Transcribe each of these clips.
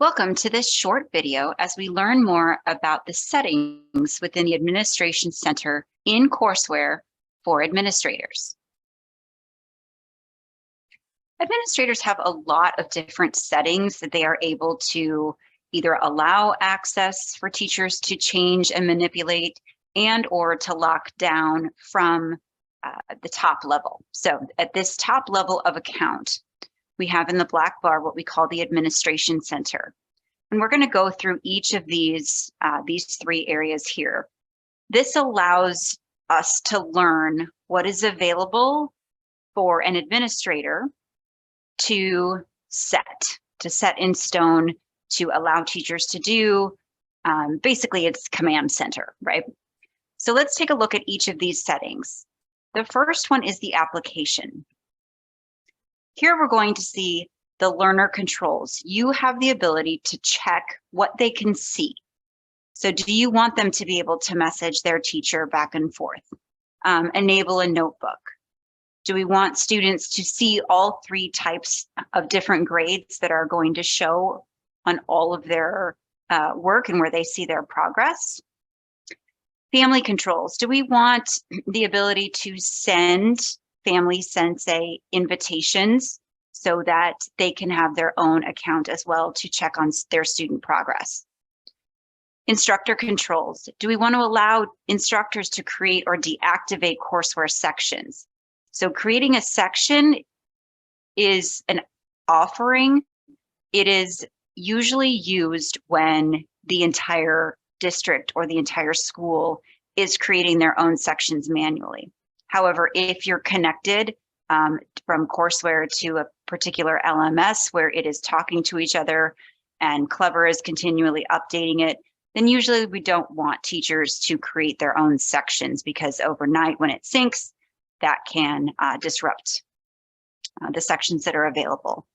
Welcome to this short video as we learn more about the settings within the Administration Center in Courseware for administrators. Administrators have a lot of different settings that they are able to either allow access for teachers to change and manipulate and/or to lock down from the top level. So at this top level of account, we have in the black bar what we call the Administration Center. And we're going to go through each of these three areas here. This allows us to learn what is available for an administrator to set in stone, to allow teachers to do. Basically, it's command center, right? So let's take a look at each of these settings. The first one is the application. Here we're going to see the learner controls. You have the ability to check what they can see. So do you want them to be able to message their teacher back and forth? Enable a notebook. Do we want students to see all three types of different grades that are going to show on all of their work and where they see their progress? Family controls. Do we want the ability to send Family Sensei invitations so that they can have their own account as well to check on their student progress? Instructor controls. Do we want to allow instructors to create or deactivate courseware sections? So creating a section is an offering. It is usually used when the entire district or the entire school is creating their own sections manually. However, if you're connected from Courseware to a particular LMS where it is talking to each other and Clever is continually updating it, then usually we don't want teachers to create their own sections because overnight when it syncs, that can disrupt the sections that are available.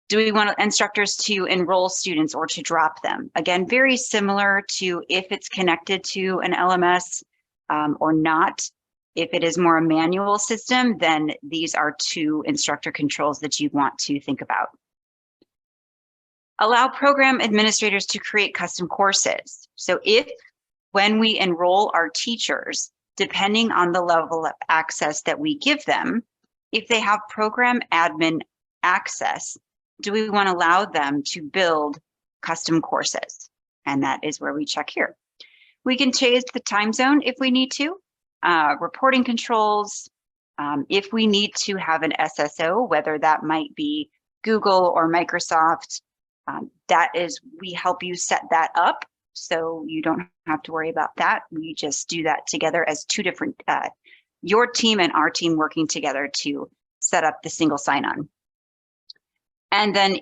Do we want instructors to enroll students or to drop them? Again, very similar to if it's connected to an LMS or not. If it is more a manual system, then these are two instructor controls that you want to think about. Allow program administrators to create custom courses. So when we enroll our teachers, depending on the level of access that we give them, if they have program admin access, do we want to allow them to build custom courses? And that is where we check here. We can change the time zone if we need to. Reporting controls, if we need to have an SSO, whether that might be Google or Microsoft, we help you set that up so you don't have to worry about that. We just do that together as two different, your team and our team working together to set up the single sign-on. And then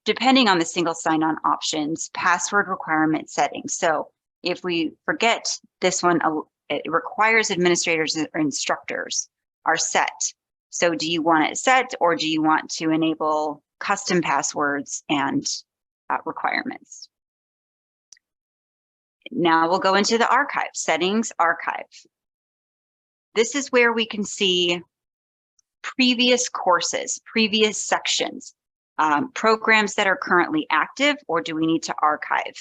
depending on the single sign-on options, password requirement settings. So if we forget this one, it requires administrators or instructors are set. So do you want it set or do you want to enable custom passwords and requirements? Now we'll go into the archive, settings archive. This is where we can see previous courses, previous sections, programs that are currently active, or do we need to archive?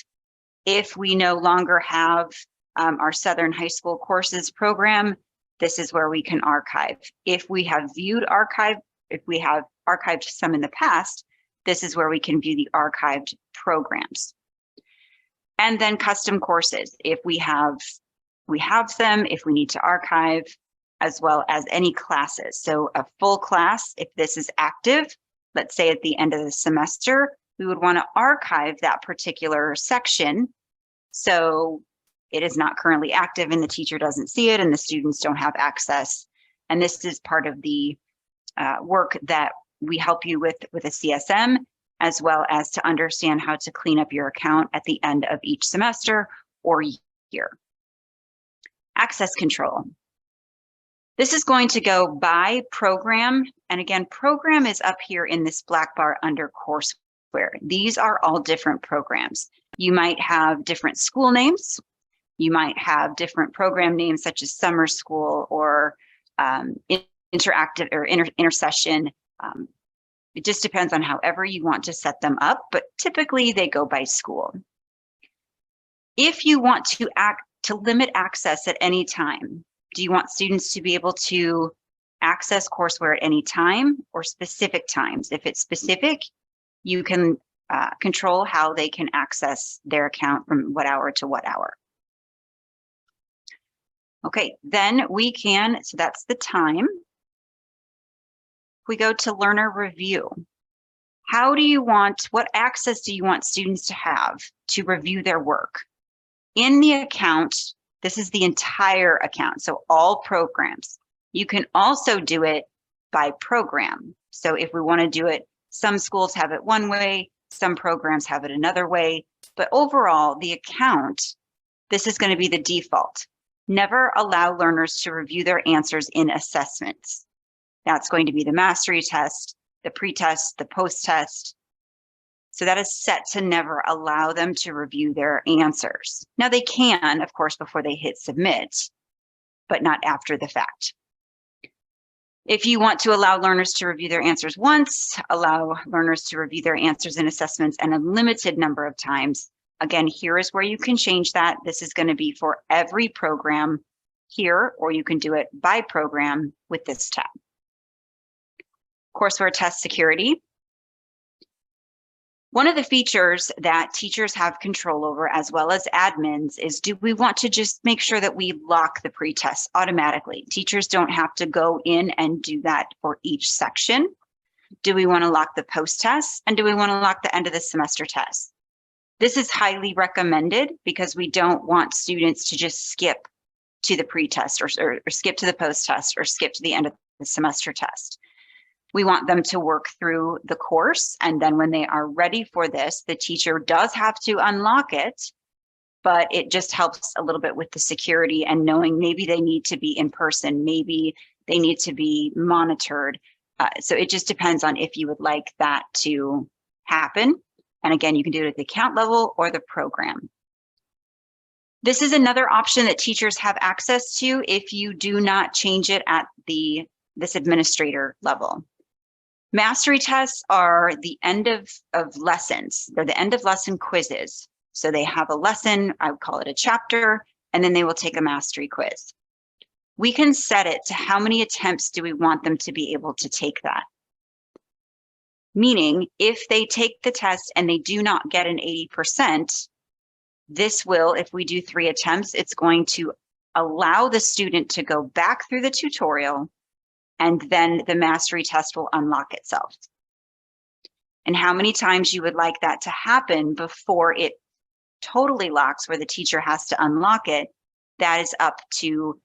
If we no longer have our Southern High School Courses program, this is where we can archive. If we have viewed archive, if we have archived some in the past, this is where we can view the archived programs. And then custom courses, if we have them, if we need to archive, as well as any classes. So a full class, if this is active, let's say at the end of the semester, we would want to archive that particular section. So it is not currently active and the teacher doesn't see it and the students don't have access. And this is part of the work that we help you with a CSM, as well as to understand how to clean up your account at the end of each semester or year. Access control. This is going to go by program. And again, program is up here in this black bar under Courseware. These are all different programs. You might have different school names. You might have different program names such as summer school or interactive or intersession. It just depends on however you want to set them up, but typically they go by school. If you want to limit access at any time, do you want students to be able to access courseware at any time or specific times? If it's specific, you can control how they can access their account from what hour to what hour. Okay, then we can, so that's the time. We go to learner review. How do you want, what access do you want students to have to review their work? In the account, this is the entire account, so all programs. You can also do it by program. So if we want to do it, some schools have it one way, some programs have it another way, but overall, the account, this is going to be the default. Never allow learners to review their answers in assessments. That's going to be the mastery test, the pre-test, the post-test. So that is set to never allow them to review their answers. Now they can, of course, before they hit submit, but not after the fact. If you want to allow learners to review their answers once, allow learners to review their answers in assessments and a limited number of times, again, here is where you can change that. This is going to be for every program here, or you can do it by program with this tab. Courseware test security. One of the features that teachers have control over, as well as admins, is do we want to just make sure that we lock the pretest automatically? Teachers don't have to go in and do that for each section. Do we want to lock the post-test? And do we want to lock the end of the semester test? This is highly recommended because we don't want students to just skip to the pretest or skip to the post-test or skip to the end of the semester test. We want them to work through the course, and then when they are ready for this, the teacher does have to unlock it, but it just helps a little bit with the security and knowing maybe they need to be in person, maybe they need to be monitored. So it just depends on if you would like that to happen. And again, you can do it at the account level or the program. This is another option that teachers have access to if you do not change it at this administrator level. Mastery tests are the end of lessons. They're the end of lesson quizzes. So they have a lesson, I would call it a chapter, and then they will take a mastery quiz. We can set it to how many attempts do we want them to be able to take that. Meaning, if they take the test and they do not get an 80%, this will, if we do 3 attempts, it's going to allow the student to go back through the tutorial, and then the mastery test will unlock itself. And how many times you would like that to happen before it totally locks, where the teacher has to unlock it, that is up to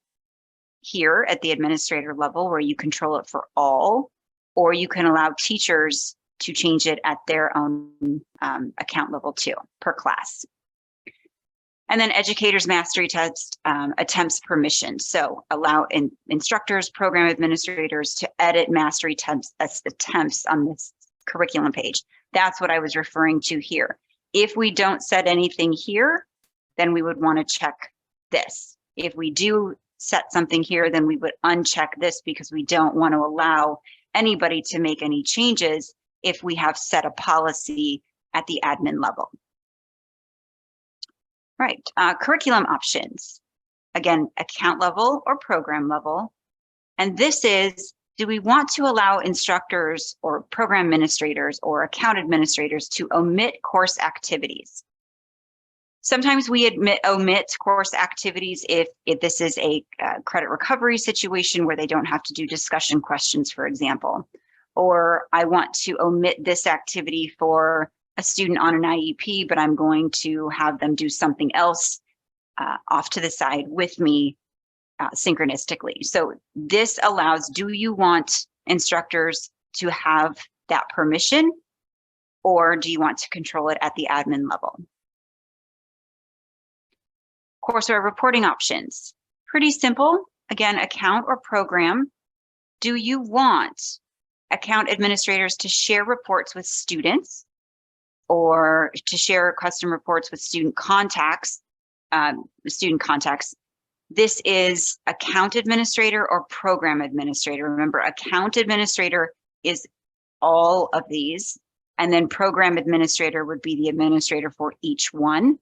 here at the administrator level, where you control it for all, or you can allow teachers to change it at their own account level too, per class. And then educators mastery test attempts permission. So allow instructors, program administrators to edit mastery attempts on this curriculum page. That's what I was referring to here. If we don't set anything here, then we would want to check this. If we do set something here, then we would uncheck this because we don't want to allow anybody to make any changes if we have set a policy at the admin level. Right, curriculum options. Again, account level or program level. And this is, do we want to allow instructors or program administrators or account administrators to omit course activities? Sometimes we omit course activities if this is a credit recovery situation where they don't have to do discussion questions, for example. Or I want to omit this activity for a student on an IEP, but I'm going to have them do something else off to the side with me synchronistically. So this allows, do you want instructors to have that permission, or do you want to control it at the admin level? Courseware reporting options. Pretty simple. Again, account or program. Do you want account administrators to share reports with students, or to share custom reports with student contacts? This is account administrator or program administrator. Remember, account administrator is all of these, and then program administrator would be the administrator for each one.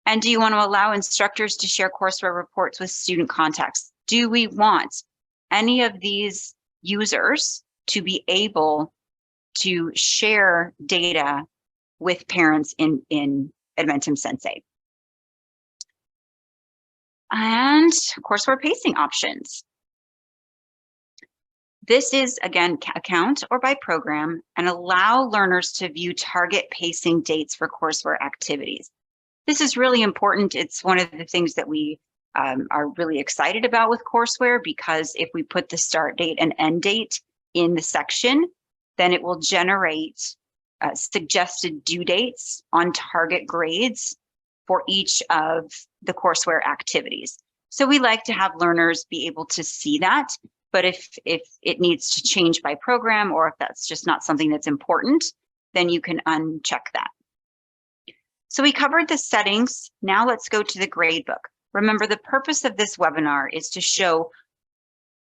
And do you want to allow instructors to share courseware reports with student contacts? Do we want any of these users to be able to share data with parents in Edmentum Sensei? And courseware pacing options. This is, again, account or by program, and allow learners to view target pacing dates for courseware activities. This is really important. It's one of the things that we are really excited about with courseware, because if we put the start date and end date in the section, then it will generate suggested due dates on target grades for each of the courseware activities. So we like to have learners be able to see that, but if it needs to change by program, or if that's just not something that's important, then you can uncheck that. So we covered the settings. Now let's go to the gradebook. Remember, the purpose of this webinar is to show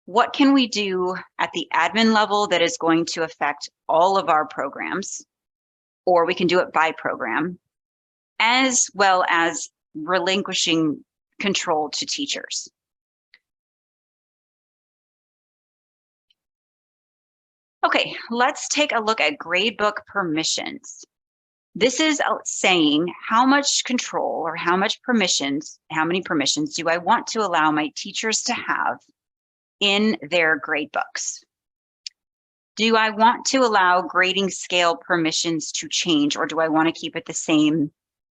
what can we do at the admin level that is going to affect all of our programs, or we can do it by program, as well as relinquishing control to teachers. Okay, let's take a look at gradebook permissions. This is saying how much control or how many permissions do I want to allow my teachers to have in their gradebooks? Do I want to allow grading scale permissions to change, or do I want to keep it the same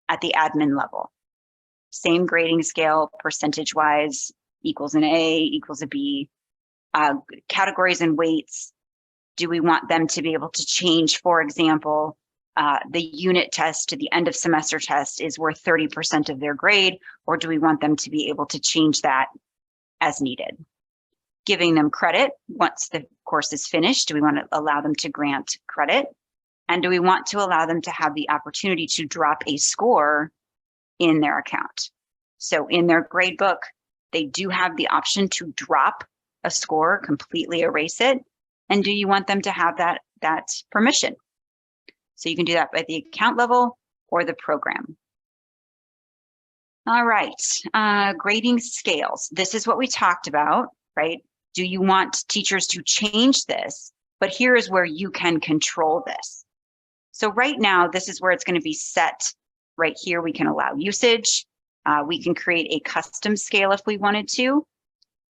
at the admin level? Same grading scale, percentage-wise, equals an A, equals a B. Categories and weights, do we want them to be able to change? For example, the unit test to the end of semester test is worth 30% of their grade, or do we want them to be able to change that as needed? Giving them credit once the course is finished, do we want to allow them to grant credit? And do we want to allow them to have the opportunity to drop a score in their account? So in their gradebook, they do have the option to drop a score, completely erase it. And do you want them to have that permission? So you can do that by the account level or the program. All right, grading scales. This is what we talked about, right? Do you want teachers to change this? But here is where you can control this. So right now, this is where it's going to be set. Right here, we can allow usage. We can create a custom scale if we wanted to,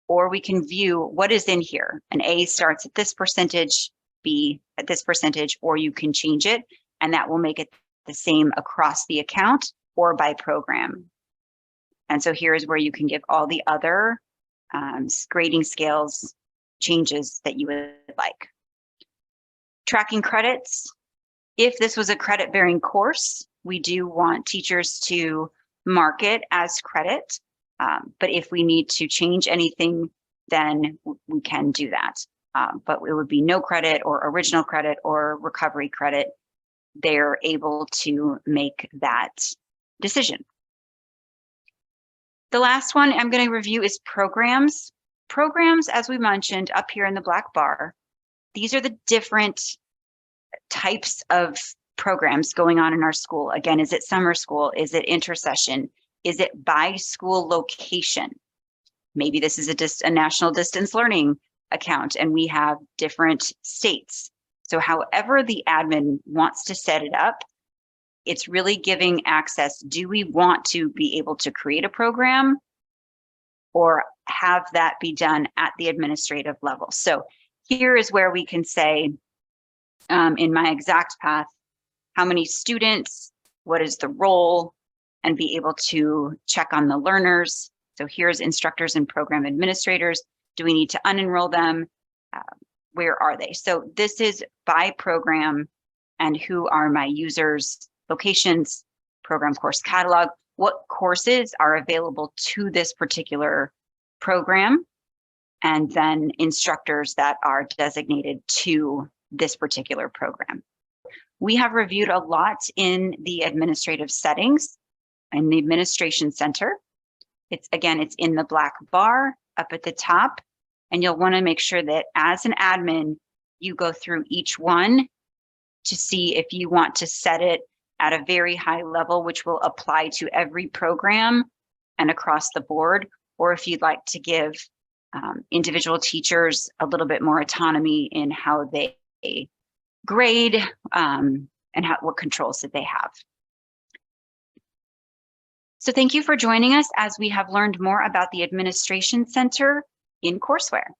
or we can view what is in here. An A starts at this percentage, B at this percentage, or you can change it, and that will make it the same across the account or by program. And so here is where you can give all the other grading scales changes that you would like. Tracking credits. If this was a credit-bearing course, we do want teachers to mark it as credit. But if we need to change anything, then we can do that. But it would be no credit or original credit or recovery credit. They're able to make that decision. The last one I'm going to review is programs. Programs, as we mentioned up here in the black bar, these are the different types of programs going on in our school. Again, is it summer school? Is it intersession? Is it by school location? Maybe this is a national distance learning account and we have different states. So however the admin wants to set it up, it's really giving access. Do we want to be able to create a program or have that be done at the administrative level? So here is where we can say, in my exact path, how many students, what is the role, and be able to check on the learners. So here's instructors and program administrators. Do we need to unenroll them? Where are they? So this is by program and who are my users, locations, program course catalog, what courses are available to this particular program, and then instructors that are designated to this particular program. We have reviewed a lot in the administrative settings and the administration center. It's in the black bar up at the top, and you'll want to make sure that as an admin, you go through each one to see if you want to set it at a very high level, which will apply to every program and across the board, or if you'd like to give individual teachers a little bit more autonomy in how they grade and what controls that they have. So thank you for joining us as we have learned more about the Administration Center in Courseware.